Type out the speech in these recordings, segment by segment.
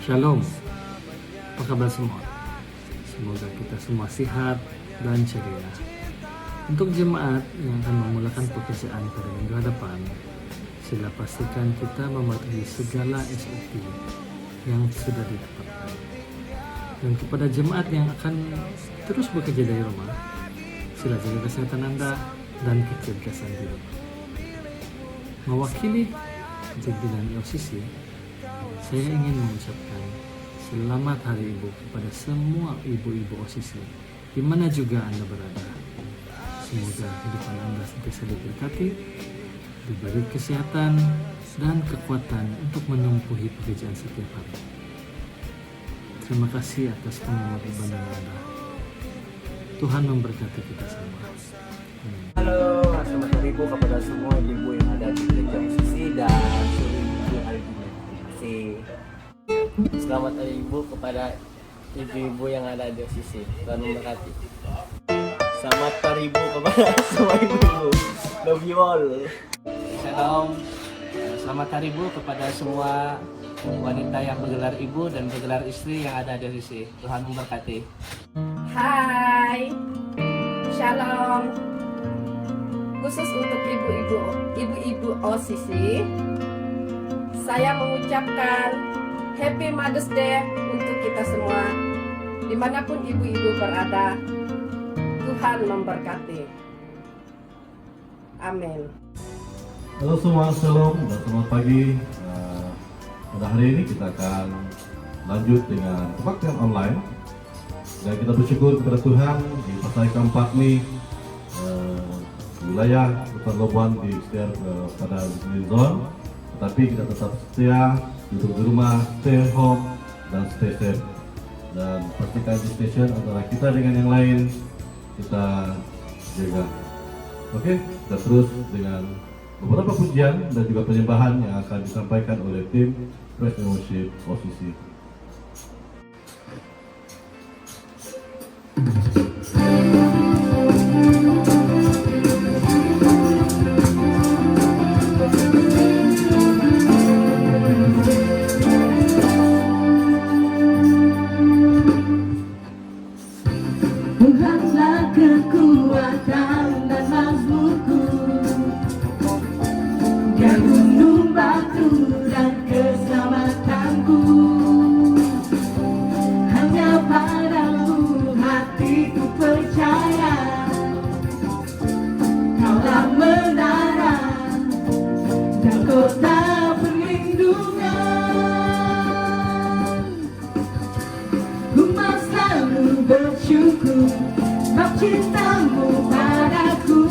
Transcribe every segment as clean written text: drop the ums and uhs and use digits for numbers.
Shalom, apa kabar semua? Semoga kita semua sehat dan ceria. Untuk jemaat yang akan memulakan pekerjaan pada minggu hadapan, sila pastikan kita mematuhi segala SOP yang sudah ditetapkan. Dan kepada jemaat yang akan terus bekerja dari rumah, sila jaga kesehatan Anda dan kecerdasan diri. Mewakili pimpinan OCC, saya ingin mengucapkan selamat Hari Ibu kepada semua ibu-ibu OCC, di mana juga Anda berada. Semoga kehidupan Anda sentiasa diberkati, diberi kesehatan dan kekuatan untuk menumpuhi pekerjaan setiap hari. Terima kasih atas pengorbanan Anda. Tuhan memberkati kita semua. Halo, selamat hari Ibu kepada semua ibu yang ada di gereja OCC dan seluruh ibu yang ada di OCC. Selamat hari Ibu kepada ibu-ibu yang ada di OCC. Tuhan memberkati. Selamat hari Ibu kepada semua ibu-ibu. Love you all. Shalom, selamat hari Ibu kepada semua wanita yang bergelar ibu dan bergelar istri yang ada di OCC. Tuhan memberkati. Hai, Shalom. Khusus untuk ibu-ibu OCC, saya mengucapkan Happy Mother's Day untuk kita semua, dimanapun ibu-ibu berada. Tuhan memberkati. Amin. Halo semua, shalom dan selamat pagi. Pada hari ini kita akan lanjut dengan kebaktian online. Dan kita bersyukur kepada Tuhan di pasal keempat ini wilayah Kota Labuan di sekitar pada green zone, tetapi kita tetap setia duduk di rumah, stay home dan stay safe. Dan pastikan distinction antara kita dengan yang lain kita jaga. Oke, kita terus dengan beberapa pujian dan juga penyembahan yang akan disampaikan oleh tim Praise and Worship OCC. Tuhanlah kekuatan dan mazmurku, Dia gunung batu dan keselamatanku. Hanya padamu hatiku percaya, Kaulah menara dan kota perlindungan. Ku mau selalu bersyukur sebab cintamu padaku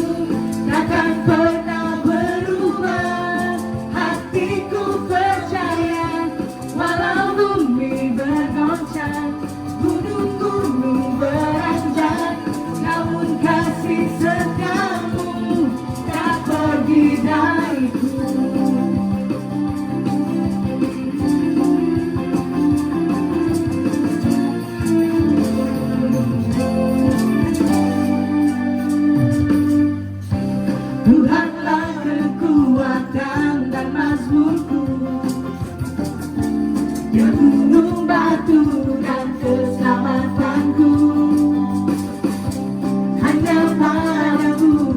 takkan pernah berubah. Hatiku percaya walau bumi bergoncang, gunung-gunung beranjak, namun kasih setiamu tak pergi dariku. Tuhanlah kekuatan dan mazmurku, Dia gunung batu dan keselamatanku. Hanya padamu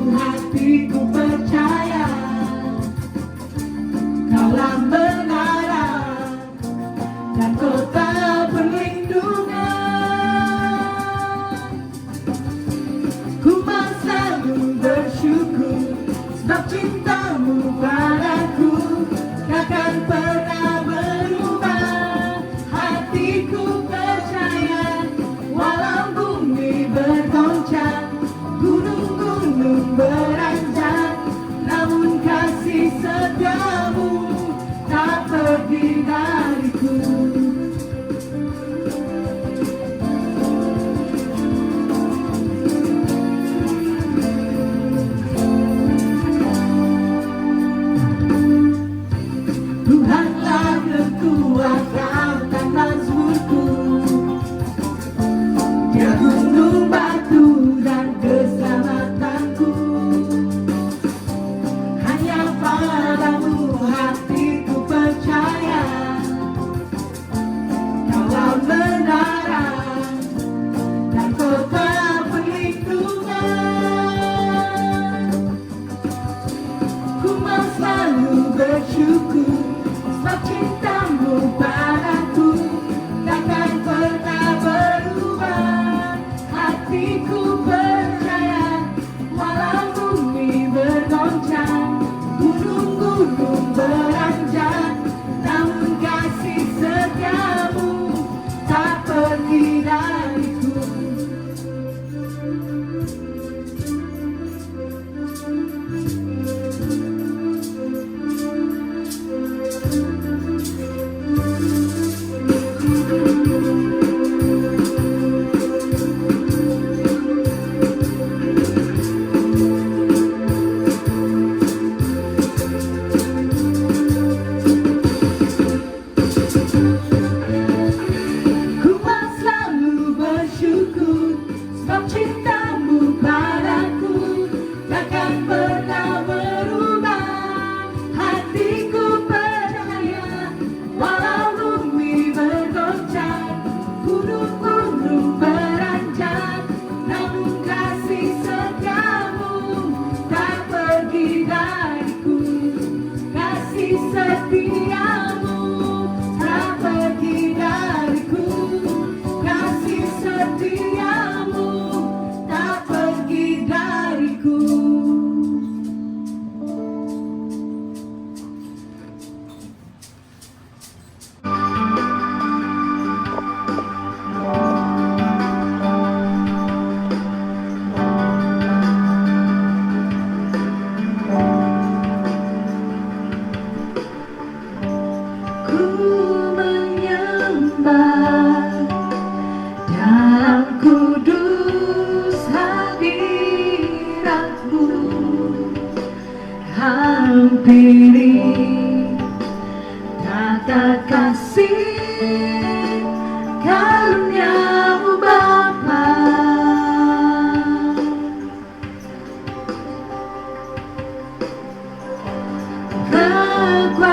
hampiri tata kasih karunia-Mu Bapa.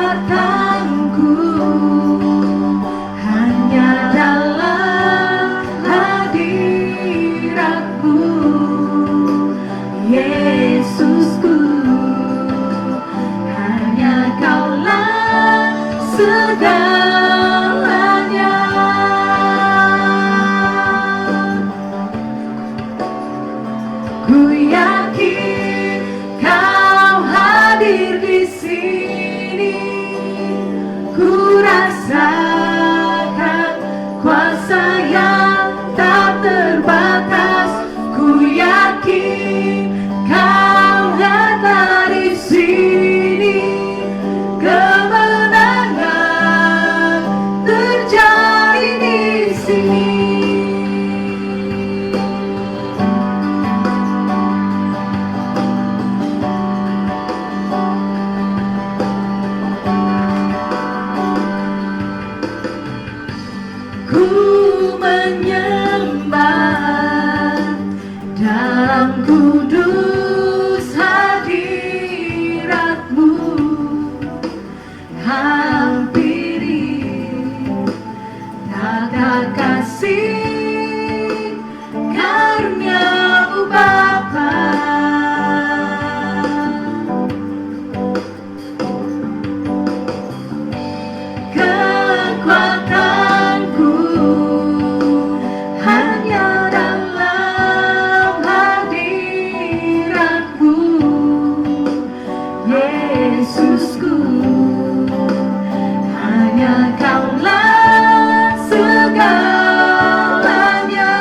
Kekuatanku hanya dalam hadirat-Mu, Yesusku. Hanya Kaulah segalanya. Ku yakin Kau hadir di sini. Ku rasakan kuasa yang tak terbatas. Ku yakin Kau nyata di sini. Kemenangan terjadi di sini. Ku menyembah dalam kudus hadirat-Mu. Hampiri tata kasih karunia-Mu Bapa. Kekuatanku hanya dalam hadirat-Mu, Yesusku. Hanya Kaulah segalanya.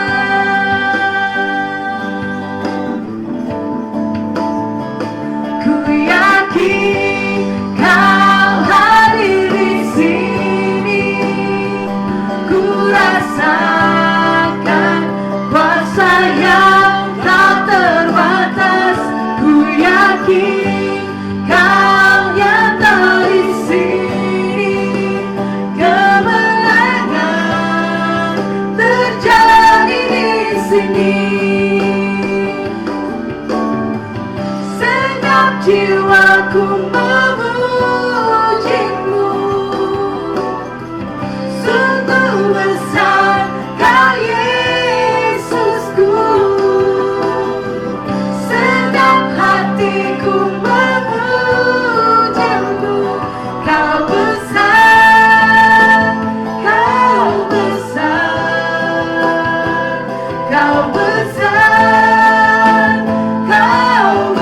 Ku yakin Kau hadir di sini. Ku rasakan kuasa yang tak terbatas. Ku yakin Kau nyata di sini. Kemenangan terjadi di sini. Segenap jiwaku memuji-Mu. Sungguh besar Kau Yesusku. Segenap hatiku memuji-Mu. Kau besar, Kau besar, Kau besar, Kau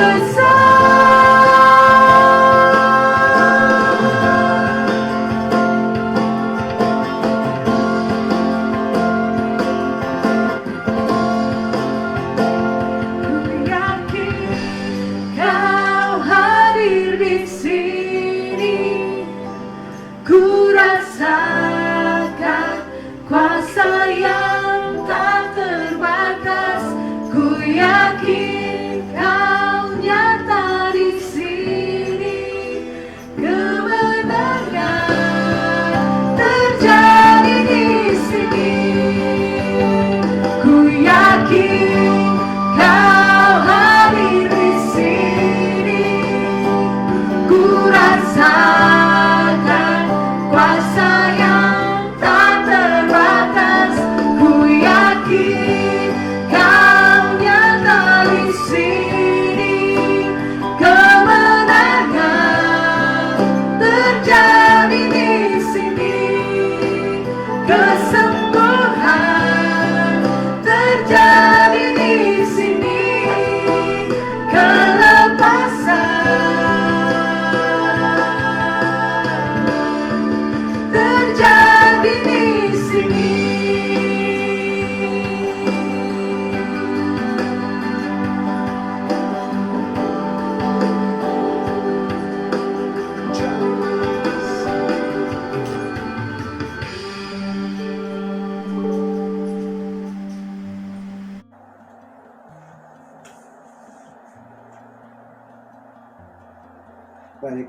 Baik,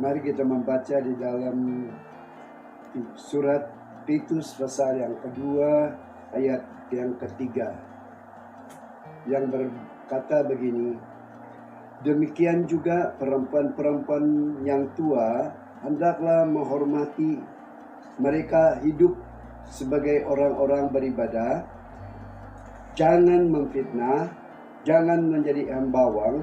mari kita membaca di dalam surat Titus pasal yang kedua ayat yang ketiga yang berkata begini, demikian juga perempuan-perempuan yang tua hendaklah menghormati mereka, hidup sebagai orang-orang beribadah, jangan memfitnah, jangan menjadi hambawang,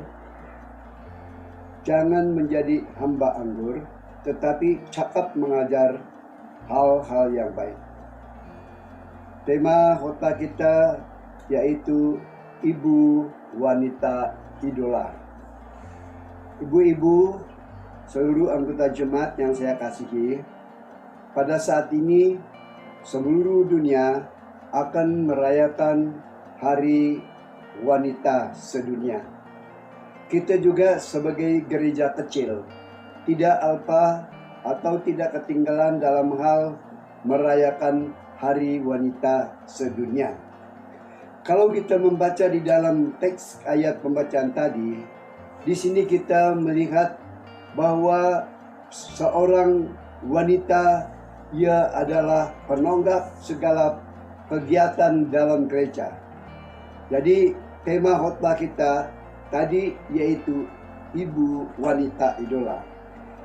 jangan menjadi hamba anggur, tetapi cakap mengajar hal-hal yang baik. Tema khotbah kita yaitu Ibu Wanita Idola. Ibu-ibu, seluruh anggota jemaat yang saya kasihi, pada saat ini seluruh dunia akan merayakan Hari Wanita Sedunia. Kita juga sebagai gereja kecil tidak alpa atau tidak ketinggalan dalam hal merayakan Hari Wanita Sedunia. Kalau kita membaca di dalam teks ayat pembacaan tadi, di sini kita melihat bahwa seorang wanita, ia adalah penonggak segala kegiatan dalam gereja. Jadi tema khotbah kita tadi yaitu Ibu Wanita Idola.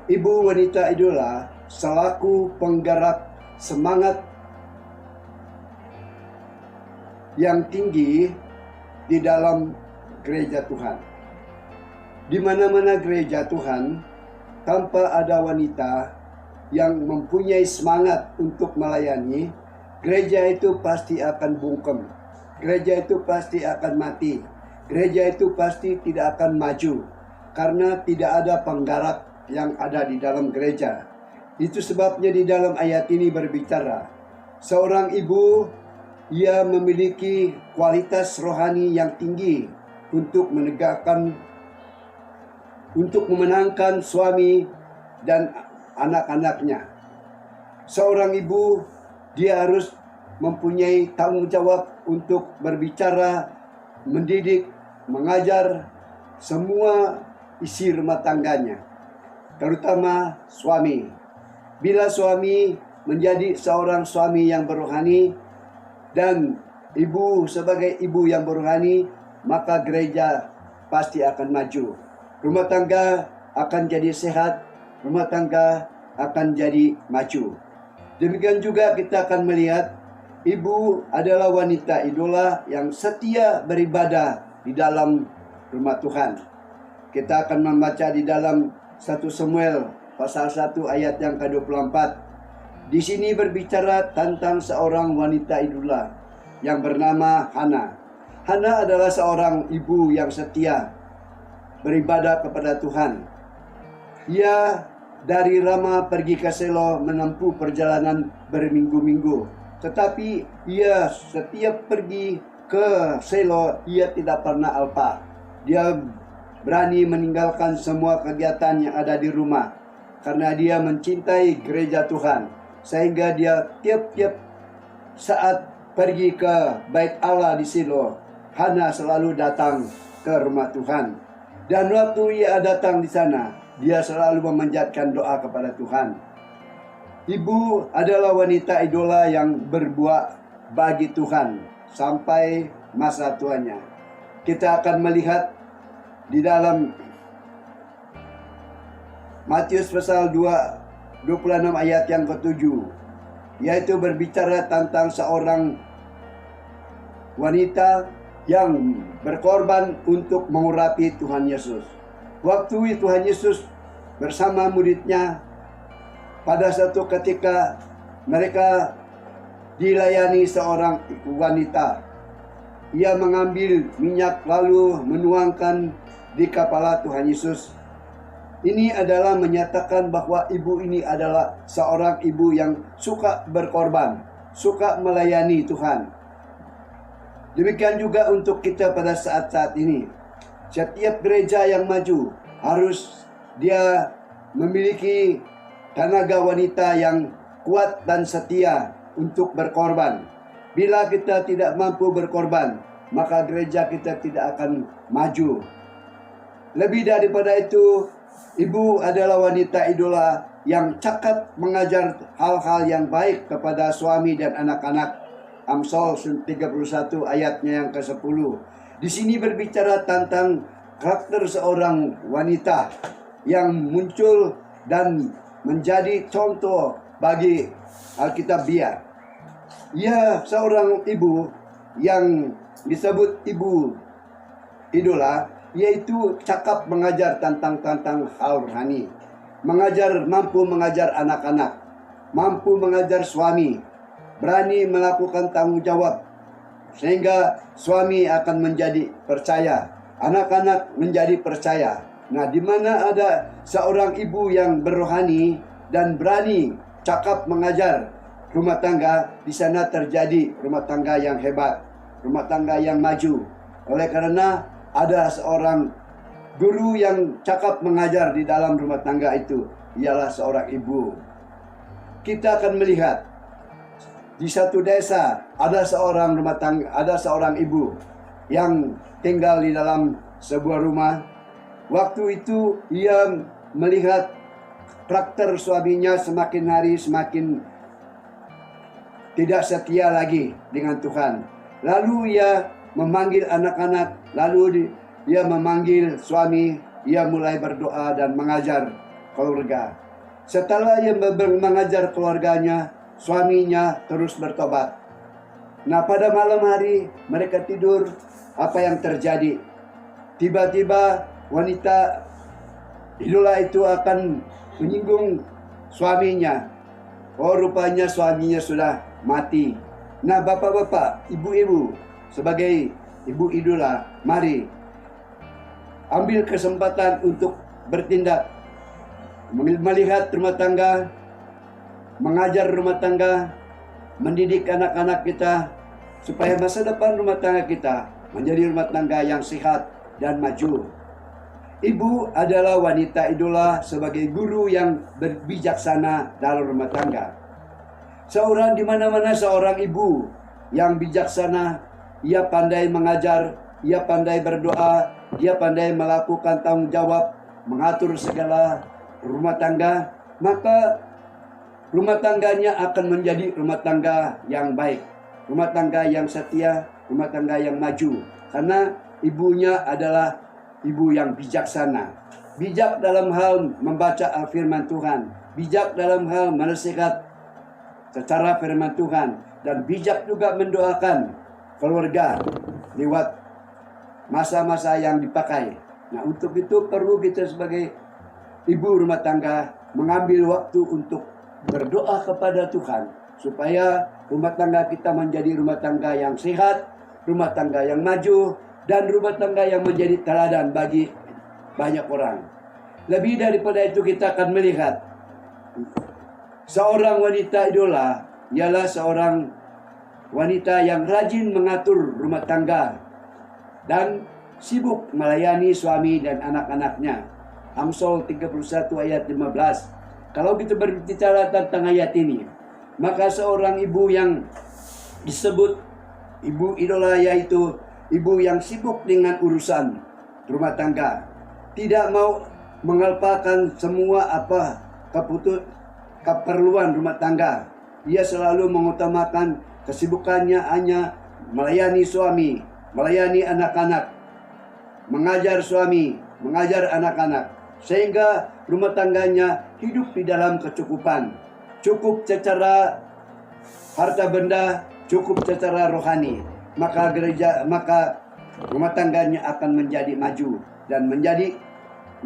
Ibu Wanita Idola selaku penggerak semangat yang tinggi di dalam gereja Tuhan. Di mana-mana gereja Tuhan, tanpa ada wanita yang mempunyai semangat untuk melayani, gereja itu pasti akan bungkem. Gereja itu pasti akan mati. Gereja itu pasti tidak akan maju. Karena tidak ada penggerak yang ada di dalam gereja. Itu sebabnya di dalam ayat ini berbicara, seorang ibu, ia memiliki kualitas rohani yang tinggi untuk memenangkan suami dan anak-anaknya. Seorang ibu, dia harus mempunyai tanggung jawab untuk berbicara, mendidik, mengajar semua isi rumah tangganya, terutama suami. Bila suami menjadi seorang suami yang berohani dan ibu sebagai ibu yang berohani, maka gereja pasti akan maju. Rumah tangga akan jadi sehat, rumah tangga akan jadi maju. Demikian juga kita akan melihat ibu adalah wanita idola yang setia beribadah di dalam rumah Tuhan. Kita akan membaca di dalam 1 Samuel pasal 1 ayat yang ke-24. Di sini berbicara tentang seorang wanita idola yang bernama Hana. Hana adalah seorang ibu yang setia beribadah kepada Tuhan. Ia dari Rama pergi ke Selo menempuh perjalanan berminggu-minggu. Tetapi ia setiap pergi ke Selo, ia tidak pernah alpa. Dia berani meninggalkan semua kegiatan yang ada di rumah karena dia mencintai gereja Tuhan. Sehingga dia tiap-tiap saat pergi ke bait Allah di Silo, Hana selalu datang ke rumah Tuhan. Dan waktu ia datang di sana, dia selalu memanjatkan doa kepada Tuhan. Ibu adalah wanita idola yang berbuat bagi Tuhan sampai masa tuanya. Kita akan melihat di dalam Matius pasal 26 ayat yang ke-7, yaitu berbicara tentang seorang wanita yang berkorban untuk mengurapi Tuhan Yesus. Waktu Tuhan Yesus bersama muridnya, pada satu ketika mereka dilayani seorang wanita. Ia mengambil minyak lalu menuangkan di kepala Tuhan Yesus. Ini adalah menyatakan bahwa ibu ini adalah seorang ibu yang suka berkorban, suka melayani Tuhan. Demikian juga untuk kita pada saat-saat ini. Setiap gereja yang maju harus dia memiliki tenaga wanita yang kuat dan setia untuk berkorban. Bila kita tidak mampu berkorban, maka gereja kita tidak akan maju. Lebih daripada itu, Ibu adalah wanita idola yang cakap mengajar hal-hal yang baik kepada suami dan anak-anak. Amsal 31 ayatnya yang ke-10. Di sini berbicara tentang karakter seorang wanita yang muncul dan menjadi contoh bagi Alkitabiah. Ia seorang ibu yang disebut ibu idola, yaitu cakap mengajar tentang hal rohani. Mampu mengajar anak-anak, mampu mengajar suami, berani melakukan tanggung jawab, sehingga suami akan menjadi percaya, anak-anak menjadi percaya. Nah, di mana ada seorang ibu yang berrohani dan berani cakap mengajar rumah tangga, di sana terjadi rumah tangga yang hebat, rumah tangga yang maju. Oleh karena ada seorang guru yang cakap mengajar di dalam rumah tangga itu, ialah seorang ibu. Kita akan melihat di satu desa ada seorang rumah tangga, ada seorang ibu yang tinggal di dalam sebuah rumah. Waktu itu ia melihat karakter suaminya semakin hari semakin tidak setia lagi dengan Tuhan. Lalu ia memanggil anak-anak, lalu ia memanggil suami, ia mulai berdoa dan mengajar keluarga. Setelah ia mengajar keluarganya, suaminya terus bertobat. Nah, pada malam hari mereka tidur, apa yang terjadi? Tiba-tiba wanita idola itu akan menyinggung suaminya. Oh, rupanya suaminya sudah mati. Nah, bapak-bapak, ibu-ibu, sebagai ibu idola, mari ambil kesempatan untuk bertindak, melihat rumah tangga, mengajar rumah tangga, mendidik anak-anak kita, supaya masa depan rumah tangga kita menjadi rumah tangga yang sehat dan maju. Ibu adalah wanita idola sebagai guru yang berbijaksana dalam rumah tangga. Seorang di mana-mana seorang ibu yang bijaksana, ia pandai mengajar, ia pandai berdoa, ia pandai melakukan tanggung jawab, mengatur segala rumah tangga, maka rumah tangganya akan menjadi rumah tangga yang baik, rumah tangga yang setia, rumah tangga yang maju. Karena ibunya adalah ibu yang bijaksana. Bijak dalam hal membaca firman Tuhan, bijak dalam hal menasihat secara firman Tuhan, dan bijak juga mendoakan keluarga lewat masa-masa yang dipakai. Nah, untuk itu perlu kita sebagai ibu rumah tangga mengambil waktu untuk berdoa kepada Tuhan, supaya rumah tangga kita menjadi rumah tangga yang sehat, rumah tangga yang maju, dan rumah tangga yang menjadi teladan bagi banyak orang. Lebih daripada itu, kita akan melihat seorang wanita idola ialah seorang wanita yang rajin mengatur rumah tangga dan sibuk melayani suami dan anak-anaknya. Amsal 31 ayat 15. Kalau kita berbicara tentang ayat ini, maka seorang ibu yang disebut ibu idola, yaitu ibu yang sibuk dengan urusan rumah tangga, tidak mau mengelupakan semua keperluan rumah tangga. Ia selalu mengutamakan kesibukannya hanya melayani suami, melayani anak-anak, mengajar suami, mengajar anak-anak, sehingga rumah tangganya hidup di dalam kecukupan, cukup secara harta benda, cukup secara rohani. Maka rumah tangganya akan menjadi maju dan menjadi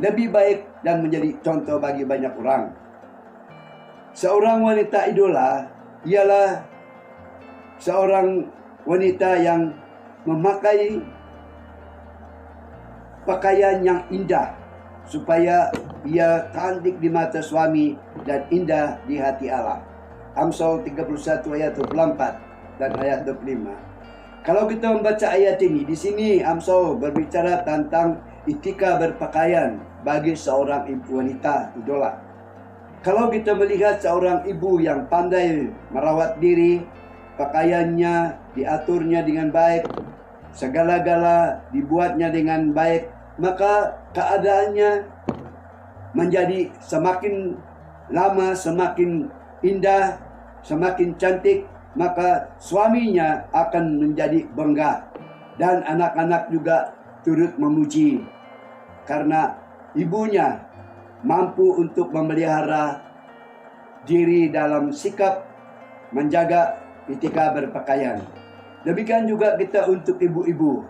lebih baik dan menjadi contoh bagi banyak orang. Seorang wanita idola ialah seorang wanita yang memakai pakaian yang indah, supaya ia cantik di mata suami dan indah di hati Allah. Amsal 31 ayat 24 dan ayat 25. Kalau kita membaca ayat ini, di sini Amsal berbicara tentang etika berpakaian bagi seorang ibu wanita idola. Kalau kita melihat seorang ibu yang pandai merawat diri, pakaiannya diaturnya dengan baik, segala-gala dibuatnya dengan baik, maka keadaannya menjadi semakin lama semakin indah, semakin cantik, maka suaminya akan menjadi bangga dan anak-anak juga turut memuji karena ibunya mampu untuk memelihara diri dalam sikap menjaga ketika berpakaian. Demikian juga kita untuk ibu-ibu.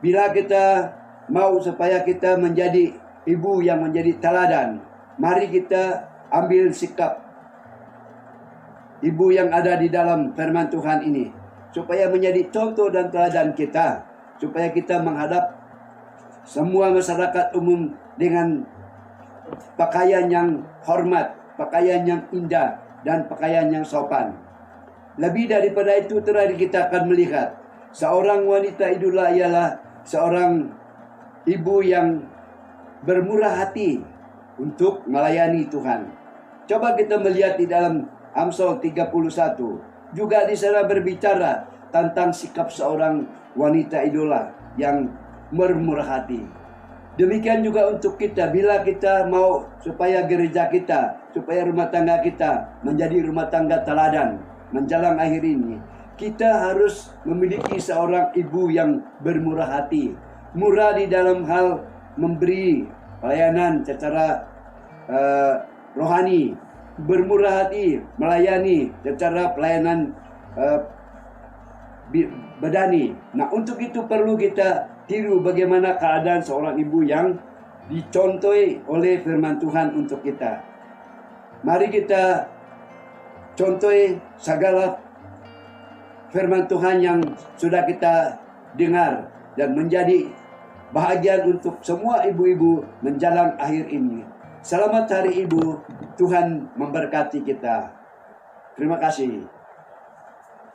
Bila kita mau supaya kita menjadi ibu yang menjadi teladan, mari kita ambil sikap ibu yang ada di dalam firman Tuhan ini, supaya menjadi contoh dan teladan kita, supaya kita menghadap semua masyarakat umum dengan pakaian yang hormat, pakaian yang indah, dan pakaian yang sopan. Lebih daripada itu, terakhir kita akan melihat seorang wanita idola ialah seorang ibu yang bermurah hati untuk melayani Tuhan. Coba kita melihat di dalam Amsal 31. Juga di sana berbicara tentang sikap seorang wanita idola yang bermurah hati. Demikian juga untuk kita, bila kita mau supaya gereja kita, supaya rumah tangga kita menjadi rumah tangga teladan menjelang akhir ini, kita harus memiliki seorang ibu yang bermurah hati. Murah di dalam hal memberi pelayanan secara rohani, bermurah hati melayani secara pelayanan badani. Nah, untuk itu perlu kita tiru bagaimana keadaan seorang ibu yang dicontohi oleh firman Tuhan untuk kita. Mari kita contohi segala firman Tuhan yang sudah kita dengar dan menjadi bahagian untuk semua ibu-ibu menjelang akhir ini. Selamat Hari Ibu, Tuhan memberkati kita. Terima kasih.